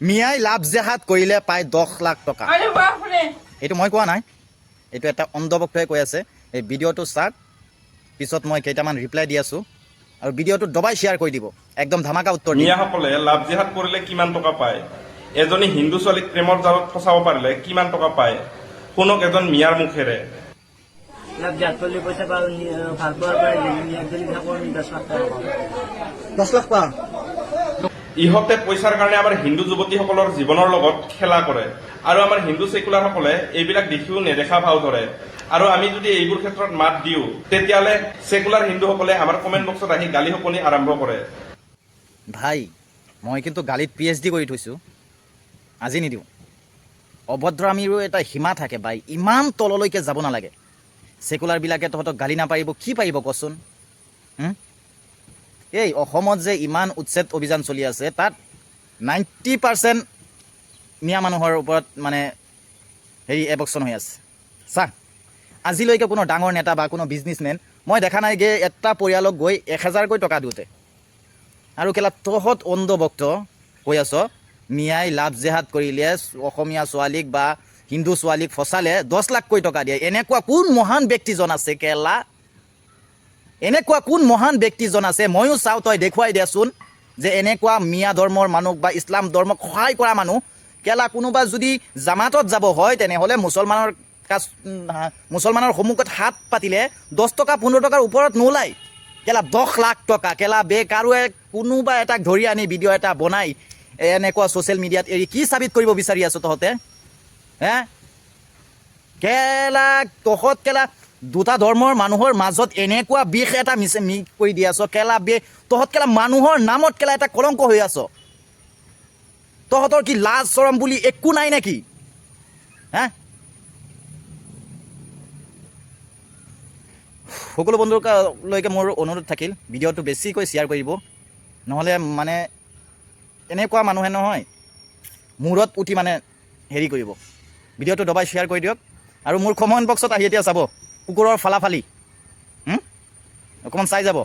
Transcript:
মিয়াই লাভ জেহাদ কৰিলে পায় 10 লাখ টকা। এইটো মই কোৱা নাই, এইটো এটা অন্ধভক্তই কৈ আছে। এই ভিডিঅ'টো চাওক, পিছত মই কেইটামান ৰিপ্লাই দি আছোঁ আৰু ভিডিঅ'টো দবাই শ্বেয়াৰ কৰি দিব, একদম ধামাকা উত্তৰ দিম। মিয়াসকলে লাভ জেহাদ কৰিলে কিমান টকা পায়, এজনী হিন্দু ছোৱালীক প্ৰেমৰ জালত ফচাব পাৰিলে কিমান টকা পায়, শুনক এজন মিয়াৰ মুখেৰে। লাভ জেহাদ কৰিলে পইচা পাওঁ, ভাল পোৱাৰ পৰা একজনী থাকোঁ 10 লাখ টকা পাওঁ। 10 লাখ পাওঁ। ইহঁতে পইচাৰ কাৰণে আমাৰ হিন্দু যুৱতীসকলৰ জীৱনৰ লগত খেলা কৰে আৰু আমাৰ হিন্দু ছেকুলাৰসকলে এইবিলাক দেখিও নেদেখা ভাও ধৰে। আৰু আমি যদি এইবোৰ ক্ষেত্ৰত মাত দিওঁ, তেতিয়াহ'লে ছেকুলাৰ হিন্দুসকলে আমাৰ কমেণ্ট বক্সত আহি গালি শপনি আৰম্ভ কৰে। ভাই, মই কিন্তু গালিত PhD কৰি থৈছোঁ, আজি নিদিওঁ। অভদ্ৰামীৰো এটা সীমা থাকে ভাই, ইমান তললৈকে যাব নালাগে। ছেকুলাৰবিলাকে তহঁতক গালি নাপাৰিব, কি পাৰিব কচোন? এই অসমত যে ইমান উচ্ছেদ অভিযান চলি আছে, তাত 90% মিয়া মানুহৰ ওপৰত মানে এবকশ্যন হৈ আছে। চা, আজিলৈকে কোনো ডাঙৰ নেতা বা কোনো বিজনেছমেন মই দেখা নাইগৈ এটা পৰিয়ালক গৈ 1000কৈ টকা দিওঁতে। আৰু কেলা তহঁত অন্ধভক্ত কৈ আছ মিয়াই লাভ জেহাদ কৰিলে অসমীয়া ছোৱালীক বা হিন্দু ছোৱালীক ফচালে 10 লাখকৈ টকা দিয়ে। এনেকুৱা কোন মহান ব্যক্তিজন আছে কেলা? এনেকুৱা কোন মহান ব্যক্তিজন আছে? ময়ো চাওঁ, তই দেখুৱাই দেচোন যে এনেকুৱা মিয়া ধৰ্মৰ মানুহ বা ইছলাম ধৰ্মক সহায় কৰা মানুহ। কেলা কোনোবা যদি জামাতত যাব হয়, তেনেহ'লে মুছলমানৰ সন্মুখত হাত পাতিলে 10 টকা 15 টকাৰ ওপৰত নোলায়। কেলা 10 লাখ টকা কেলা কাৰোৱে কোনোবা এটাক ধৰি আনি ভিডিঅ' এটা বনাই এনেকুৱা ছ'চিয়েল মিডিয়াত এৰি কি চাবিত কৰিব বিচাৰি আছো তহঁতে? কেলা তহঁত কেলা দুটা ধৰ্মৰ মানুহৰ মাজত এনেকুৱা বিষ এটা মিক্স কৰি দি আছ। কেলা তহঁত কেলা মানুহৰ নামত কেলা এটা কলংক হৈ আছ। তহঁতৰ কি লাজ চৰম বুলি একো নাই নেকি? সকলো বন্ধুলৈকে মোৰ অনুৰোধ থাকিল, ভিডিঅ'টো বেছিকৈ শ্বেয়াৰ কৰিব, নহ'লে মানে এনেকুৱা মানুহে নহয় মূৰত উঠি মানে কৰিব। ভিডিঅ'টো দবাই শ্বেয়াৰ কৰি দিয়ক আৰু মোৰ কমেণ্ট বক্সত আহি এতিয়া চাব কুকুৰৰ ফালাফালি, অকণমান চাই যাব।